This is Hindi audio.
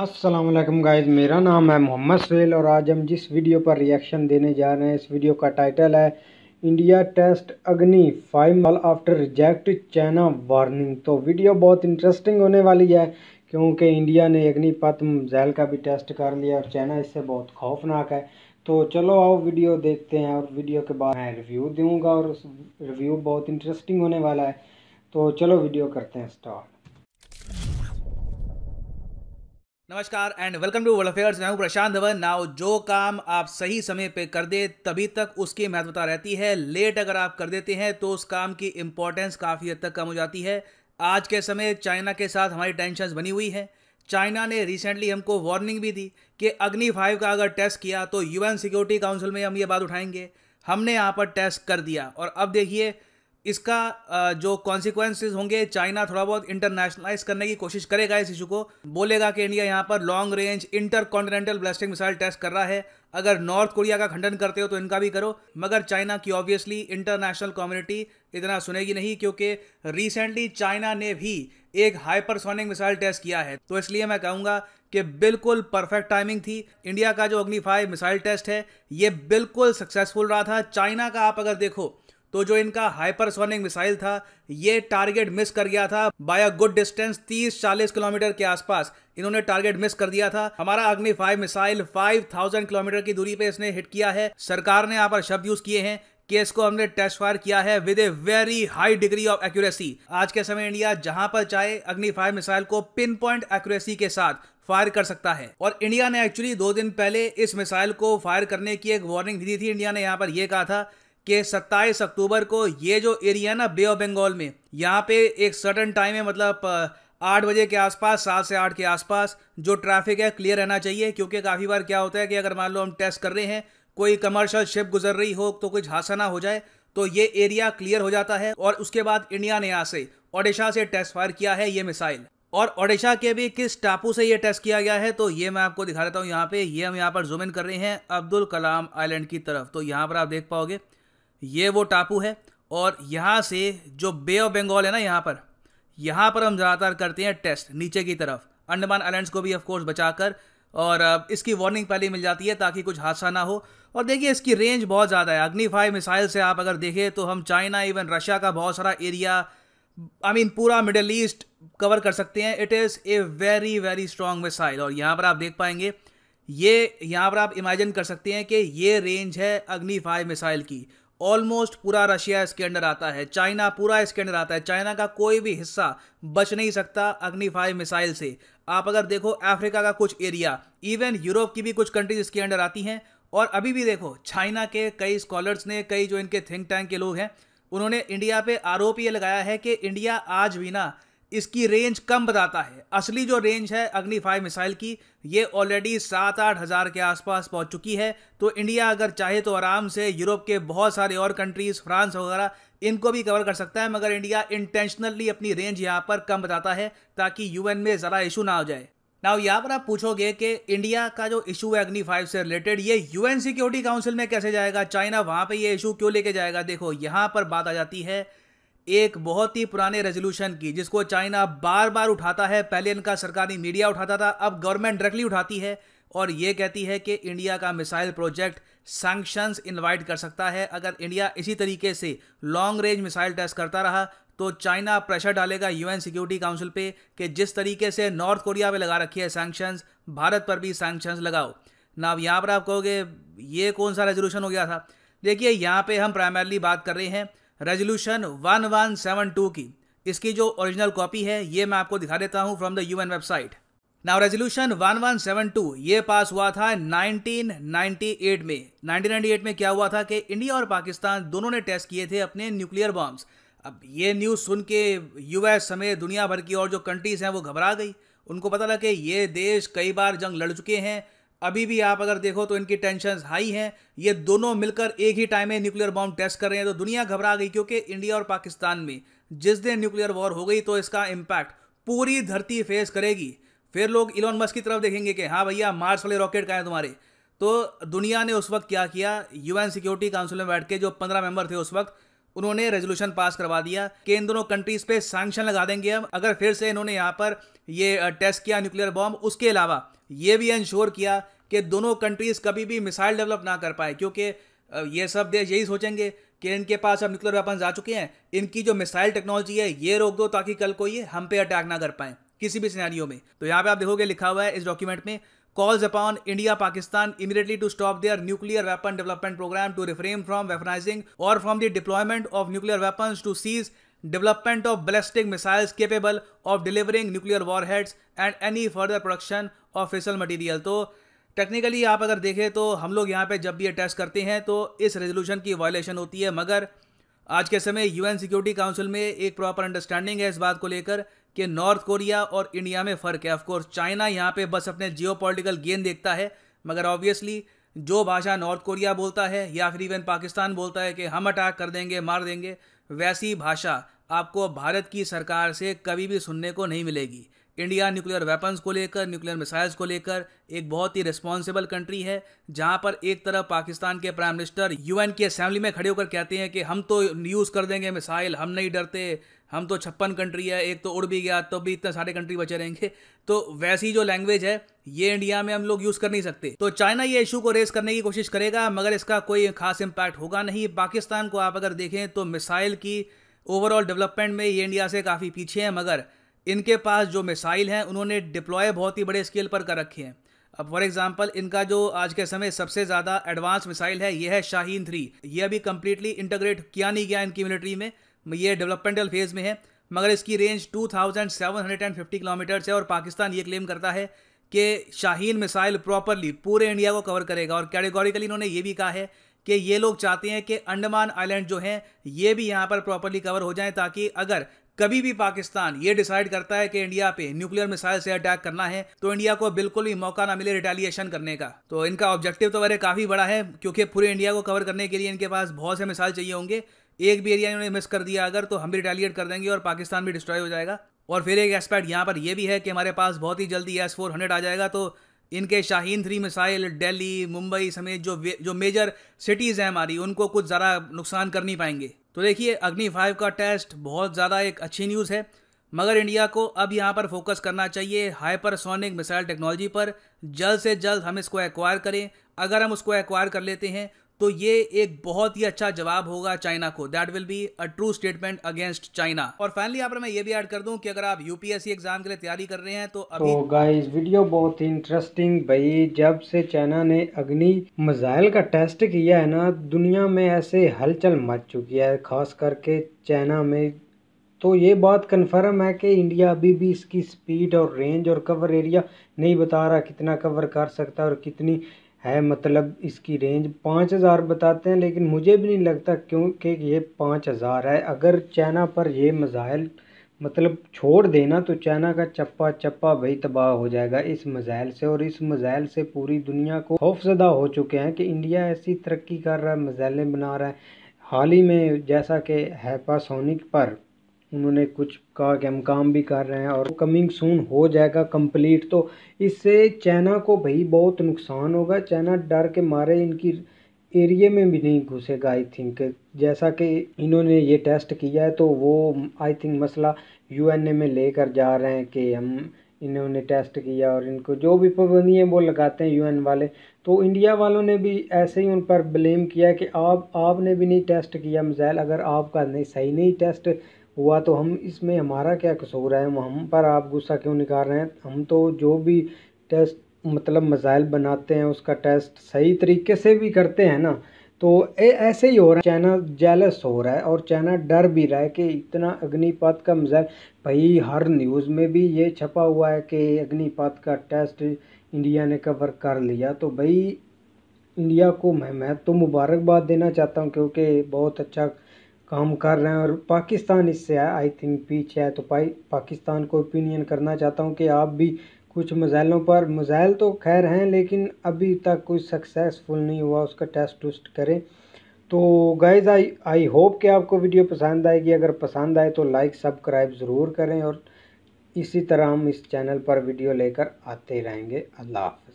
अस्सलाम वालेकुम गाइज़, मेरा नाम है मोहम्मद सुहेल और आज हम जिस वीडियो पर रिएक्शन देने जा रहे हैं इस वीडियो का टाइटल है इंडिया टेस्ट अग्नि 5 साल आफ्टर रिजेक्ट चाइना वार्निंग। तो वीडियो बहुत इंटरेस्टिंग होने वाली है क्योंकि इंडिया ने अग्निपथ मिसाइल का भी टेस्ट कर लिया और चाइना इससे बहुत खौफनाक है। तो चलो आओ वीडियो देखते हैं और वीडियो के बाद मैं रिव्यू दूँगा और उस रिव्यू बहुत इंटरेस्टिंग होने वाला है। तो चलो वीडियो करते हैं स्टार्ट। नमस्कार and welcome to world affairs. मैं हूं प्रशांत धवन। नाउ जो काम आप सही समय पे कर दे तभी तक उसकी महत्वता रहती है। लेट अगर आप कर देते हैं तो उस काम की इंपॉर्टेंस काफ़ी हद तक कम हो जाती है। आज के समय चाइना के साथ हमारी टेंशन्स बनी हुई है। चाइना ने रिसेंटली हमको वार्निंग भी दी कि अग्नि 5 का अगर टेस्ट किया तो यूएन सिक्योरिटी काउंसिल में हम ये बात उठाएंगे। हमने यहाँ पर टेस्ट कर दिया और अब देखिए इसका जो कॉन्सिक्वेंसेज होंगे, चाइना थोड़ा बहुत इंटरनेशनलाइज करने की कोशिश करेगा इस इशू को। बोलेगा कि इंडिया यहाँ पर long range intercontinental ballistic missile test कर रहा है। अगर नॉर्थ कोरिया का खंडन करते हो तो इनका भी करो, मगर चाइना की ऑब्वियसली इंटरनेशनल कम्युनिटी इतना सुनेगी नहीं क्योंकि रिसेंटली चाइना ने भी एक हाइपरसोनिक मिसाइल टेस्ट किया है। तो इसलिए मैं कहूँगा कि बिल्कुल परफेक्ट टाइमिंग थी। इंडिया का जो अग्नि 5 मिसाइल टेस्ट है ये बिल्कुल सक्सेसफुल रहा था। चाइना का आप अगर देखो तो जो इनका हाइपरसोनिक मिसाइल था ये टारगेट मिस कर गया था by a good distance. 30-40 kilometre के आसपास इन्होंने टारगेट मिस कर दिया था। हमारा अग्नि 5 मिसाइल 5000 किलोमीटर की दूरी पे इसने हिट किया है। सरकार ने यहाँ पर शब्द यूज किए हैं कि इसको हमने टेस्ट फायर किया है with a very high degree of accuracy. आज के समय इंडिया जहां पर चाहे अग्नि 5 मिसाइल को पिन पॉइंट एक्यूरेसी के साथ फायर कर सकता है। और इंडिया ने एक्चुअली 2 दिन पहले इस मिसाइल को फायर करने की एक वार्निंग दी थी। इंडिया ने यहाँ पर यह कहा था कि 27 अक्टूबर को ये जो एरिया है ना बे ऑफ बंगाल में, यहाँ पे एक सर्टन टाइम है, मतलब 8 बजे के आसपास, 7 से 8 के आसपास जो ट्रैफिक है क्लियर रहना चाहिए। क्योंकि काफ़ी बार क्या होता है कि अगर मान लो हम टेस्ट कर रहे हैं, कोई कमर्शियल शिप गुजर रही हो तो कुछ हादसा ना हो जाए, तो ये एरिया क्लियर हो जाता है। और उसके बाद इंडिया ने यहाँ से ओडिशा से टेस्ट फायर किया है ये मिसाइल। और ओडिशा के भी किस टापू से ये टेस्ट किया गया है तो ये मैं आपको दिखा देता हूँ। यहाँ पे ये हम यहाँ पर जूम इन कर रहे हैं अब्दुल कलाम आइलैंड की तरफ। तो यहाँ पर आप देख पाओगे ये वो टापू है और यहाँ से जो बे ऑफ बंगाल है ना, यहाँ पर हम ज़्यादातर करते हैं टेस्ट नीचे की तरफ, अंडमान आइलैंड्स को भी ऑफ कोर्स बचाकर। और इसकी वार्निंग पहले मिल जाती है ताकि कुछ हादसा ना हो। और देखिए इसकी रेंज बहुत ज़्यादा है। अग्नि 5 मिसाइल से आप अगर देखें तो हम चाइना, इवन रशिया का बहुत सारा एरिया, पूरा मिडिल ईस्ट कवर कर सकते हैं। It is a very very strong missile. और यहाँ पर आप देख पाएंगे ये, यहाँ पर आप इमेजिन कर सकते हैं कि ये रेंज है अग्नि 5 मिसाइल की। ऑलमोस्ट पूरा रशिया इसके अंडर आता है, चाइना पूरा इसके अंडर आता है। चाइना का कोई भी हिस्सा बच नहीं सकता अग्नि 5 मिसाइल से। आप अगर देखो अफ्रीका का कुछ एरिया, इवन यूरोप की भी कुछ कंट्रीज इसके अंडर आती हैं। और अभी भी देखो चाइना के कई स्कॉलर्स ने, कई जो इनके थिंक टैंक के लोग हैं, उन्होंने इंडिया पे आरोप ये लगाया है कि इंडिया आज भी ना इसकी रेंज कम बताता है। असली जो रेंज है अग्नि 5 मिसाइल की ये ऑलरेडी 7-8 हज़ार के आसपास पहुंच चुकी है। तो इंडिया अगर चाहे तो आराम से यूरोप के बहुत सारे और कंट्रीज, फ्रांस वगैरह, इनको भी कवर कर सकता है। मगर इंडिया इंटेंशनली अपनी रेंज यहाँ पर कम बताता है ताकि यूएन में ज़रा इशू ना हो जाए। नाउ यहाँ पर आप पूछोगे कि इंडिया का जो इशू है अग्नि 5 से रिलेटेड ये यूएन सिक्योरिटी काउंसिल में कैसे जाएगा, चाइना वहाँ पर ये इशू क्यों लेके जाएगा। देखो यहाँ पर बात आ जाती है एक बहुत ही पुराने रेजोल्यूशन की जिसको चाइना बार बार उठाता है। पहले इनका सरकारी मीडिया उठाता था, अब गवर्नमेंट डायरेक्टली उठाती है और ये कहती है कि इंडिया का मिसाइल प्रोजेक्ट सैंक्शंस इनवाइट कर सकता है। अगर इंडिया इसी तरीके से लॉन्ग रेंज मिसाइल टेस्ट करता रहा तो चाइना प्रेशर डालेगा यूएन सिक्योरिटी काउंसिल पे कि जिस तरीके से नॉर्थ कोरिया पे लगा रखी है सैंक्शंस, भारत पर भी सैंक्शंस लगाओ ना। अब यहाँ पर आप कहोगे ये कौन सा रेजोल्यूशन हो गया था। देखिए यहाँ पे हम प्राइमरली बात कर रहे हैं रेजोल्यूशन 1172 की। इसकी जो ओरिजिनल कॉपी है ये मैं आपको दिखा देता हूं from the UN website. Now resolution 1172 ये पास हुआ था 1998 में। 1998 में क्या हुआ था कि इंडिया और पाकिस्तान दोनों ने टेस्ट किए थे अपने न्यूक्लियर बॉम्ब्स। अब ये न्यूज़ सुन के यूएस समेत दुनिया भर की और जो कंट्रीज़ हैं वो घबरा गई। उनको पता लगा कि ये देश कई बार जंग लड़ चुके हैं, अभी भी आप अगर देखो तो इनकी टेंशन हाई हैं। ये दोनों मिलकर एक ही टाइम में न्यूक्लियर बॉम्ब टेस्ट कर रहे हैं तो दुनिया घबरा गई। क्योंकि इंडिया और पाकिस्तान में जिस दिन न्यूक्लियर वॉर हो गई तो इसका इम्पैक्ट पूरी धरती फेस करेगी। फिर लोग इलॉन मस्क की तरफ देखेंगे कि हाँ भैया मार्स वाले रॉकेट कहाँ हैं तुम्हारे। तो दुनिया ने उस वक्त क्या किया, यूएन सिक्योरिटी काउंसिल में बैठ के जो 15 मेंबर थे उस वक्त, उन्होंने रेजोल्यूशन पास करवा दिया कि इन दोनों कंट्रीज पे सैंक्शन लगा देंगे हम अगर फिर से इन्होंने यहाँ पर ये टेस्ट किया न्यूक्लियर बॉम्ब। उसके अलावा ये भी इंश्योर किया कि दोनों कंट्रीज कभी भी मिसाइल डेवलप ना कर पाए, क्योंकि ये सब देश यही सोचेंगे कि इनके पास अब न्यूक्लियर वेपन्स आ चुके हैं, इनकी जो मिसाइल टेक्नोलॉजी है ये रोक दो ताकि कल को ये हम पे अटैक ना कर पाए किसी भी सिनेरियो में। तो यहाँ पे आप देखोगे लिखा हुआ है इस डॉक्यूमेंट में, calls upon India Pakistan immediately to stop their nuclear weapon development program, to refrain from weaponizing or from the deployment of nuclear weapons, to cease development of ballistic missiles capable of delivering nuclear warheads and any further production of fissile material। तो टेक्निकली आप अगर देखें तो हम लोग यहाँ पे जब भी ये टेस्ट करते हैं तो इस रेजोल्यूशन की वायलेशन होती है, मगर आज के समय यूएन सिक्योरिटी काउंसिल में एक प्रॉपर अंडरस्टैंडिंग है इस बात को लेकर कि नॉर्थ कोरिया और इंडिया में फ़र्क है। ऑफकोर्स चाइना यहाँ पे बस अपने जियोपॉलिटिकल गेन देखता है, मगर ऑब्वियसली जो भाषा नॉर्थ कोरिया बोलता है या फिर इवन पाकिस्तान बोलता है कि हम अटैक कर देंगे, मार देंगे, वैसी भाषा आपको भारत की सरकार से कभी भी सुनने को नहीं मिलेगी। इंडिया न्यूक्लियर वेपन्स को लेकर, न्यूक्लियर मिसाइल्स को लेकर एक बहुत ही रिस्पॉन्सिबल कंट्री है, जहां पर एक तरफ पाकिस्तान के प्राइम मिनिस्टर यूएन की असेंबली में खड़े होकर कहते हैं कि हम तो यूज़ कर देंगे मिसाइल, हम नहीं डरते, हम तो 56 कंट्री है, एक तो उड़ भी गया तो भी इतने सारे कंट्री बचे रहेंगे। तो वैसी जो लैंग्वेज है ये इंडिया में हम लोग यूज़ कर नहीं सकते। तो चाइना ये इशू को रेस करने की कोशिश करेगा, मगर इसका कोई खास इम्पैक्ट होगा नहीं। पाकिस्तान को आप अगर देखें तो मिसाइल की ओवरऑल डेवलपमेंट में ये इंडिया से काफ़ी पीछे हैं, मगर इनके पास जो मिसाइल हैं उन्होंने डिप्लॉय बहुत ही बड़े स्केल पर कर रखे हैं। अब फॉर एग्जांपल इनका जो आज के समय सबसे ज़्यादा एडवांस मिसाइल है ये है शाहीन 3। ये अभी कंप्लीटली इंटीग्रेट किया नहीं गया इनकी मिलिट्री में, ये डेवलपमेंटल फेज़ में है, मगर इसकी रेंज 2750 किलोमीटर्स है और पाकिस्तान ये क्लेम करता है कि शाहीन मिसाइल प्रॉपरली पूरे इंडिया को कवर करेगा। और कैटेगोरिकली इन्होंने ये भी कहा है कि ये लोग चाहते हैं कि अंडमान आइलैंड जो हैं ये भी यहाँ पर प्रॉपरली कवर हो जाएं, ताकि अगर कभी भी पाकिस्तान ये डिसाइड करता है कि इंडिया पे न्यूक्लियर मिसाइल से अटैक करना है तो इंडिया को बिल्कुल भी मौका ना मिले रिटेलिएशन करने का। तो इनका ऑब्जेक्टिव तो वैसे काफ़ी बड़ा है, क्योंकि पूरे इंडिया को कवर करने के लिए इनके पास बहुत से मिसाइल चाहिए होंगे। एक भी एरिया इन्होंने मिस कर दिया अगर तो हम भी रिटेलिएट कर देंगे और पाकिस्तान भी डिस्ट्रॉय हो जाएगा। और फिर एक एस्पेक्ट यहाँ पर यह भी है कि हमारे पास बहुत ही जल्दी S-400 आ जाएगा, तो इनके शाहीन 3 मिसाइल दिल्ली, मुंबई समेत जो मेजर सिटीज़ हैं हमारी उनको कुछ ज़रा नुकसान कर नहीं पाएंगे। तो देखिए अग्नि 5 का टेस्ट बहुत ज़्यादा एक अच्छी न्यूज़ है, मगर इंडिया को अब यहाँ पर फोकस करना चाहिए हाइपरसोनिक मिसाइल टेक्नोलॉजी पर। जल्द से जल्द हम इसको एक्वायर करें। अगर हम उसको एक्वायर कर लेते हैं तो ये एक बहुत ही अच्छा जवाब होगा चाइना को। That will be a true statement against China. और फाइनली यहाँ पर मैं ये भी ऐड कर दूं कि अगर आप यूपीएससी एग्जाम के लिए तैयारी कर रहे हैं तो अभी तो गाइस वीडियो बहुत ही इंटरेस्टिंग भाई। जब से चाइना ने अग्नि मिसाइल का टेस्ट किया है ना, दुनिया में ऐसे हलचल मच चुकी है, खास करके चाइना में। तो ये बात कन्फर्म है कि इंडिया अभी भी इसकी स्पीड और रेंज और कवर एरिया नहीं बता रहा, कितना कवर कर सकता है और कितनी है। मतलब इसकी रेंज 5000 बताते हैं, लेकिन मुझे भी नहीं लगता क्योंकि ये 5000 है। अगर चाइना पर ये मिसाइल मतलब छोड़ देना तो चाइना का चप्पा चप्पा भाई तबाह हो जाएगा इस मिसाइल से। और इस मिसाइल से पूरी दुनिया को खौफजदा हो चुके हैं कि इंडिया ऐसी तरक्की कर रहा है, मिसाइलें बना रहा है। हाल ही में जैसा कि हाइपरसोनिक पर उन्होंने कुछ कहा कि हम काम भी कर रहे हैं और कमिंग सून हो जाएगा कंप्लीट। तो इससे चाइना को भाई बहुत नुकसान होगा। चाइना डर के मारे इनकी एरिया में भी नहीं घुसेगा आई थिंक। जैसा कि इन्होंने ये टेस्ट किया है तो वो आई थिंक मसला यूएनए में लेकर जा रहे हैं कि हम इन्होंने टेस्ट किया और इनको जो भी पाबंदियाँ वो लगाते हैं यूएन वाले। तो इंडिया वालों ने भी ऐसे ही उन पर ब्लेम किया कि आपने भी नहीं टेस्ट किया मिसाइल। अगर आपका नहीं सही नहीं टेस्ट हुआ तो हम इसमें हमारा क्या कसूर है, हम पर आप गुस्सा क्यों निकाल रहे हैं। हम तो जो भी टेस्ट मतलब मिसाइल बनाते हैं उसका टेस्ट सही तरीके से भी करते हैं ना। तो ऐसे ही हो रहा है, चाइना जेलस हो रहा है और चाइना डर भी रहा है कि इतना अग्निपथ का मिसाइल। भाई हर न्यूज़ में भी ये छपा हुआ है कि अग्निपथ का टेस्ट इंडिया ने कवर कर लिया। तो भाई इंडिया को मैं तो मुबारकबाद देना चाहता हूँ, क्योंकि बहुत अच्छा काम कर रहे हैं। और पाकिस्तान इससे आई थिंक पीछे है। तो पाकिस्तान को ओपिनियन करना चाहता हूँ कि आप भी कुछ मिसाइलों पर, मिसाइल तो खैर हैं लेकिन अभी तक कोई सक्सेसफुल नहीं हुआ, उसका टेस्ट वेस्ट करें। तो गाइज आई होप कि आपको वीडियो पसंद आएगी। अगर पसंद आए तो लाइक सब्सक्राइब ज़रूर करें और इसी तरह हम इस चैनल पर वीडियो लेकर आते रहेंगे। अल्लाह हाफ़िज़।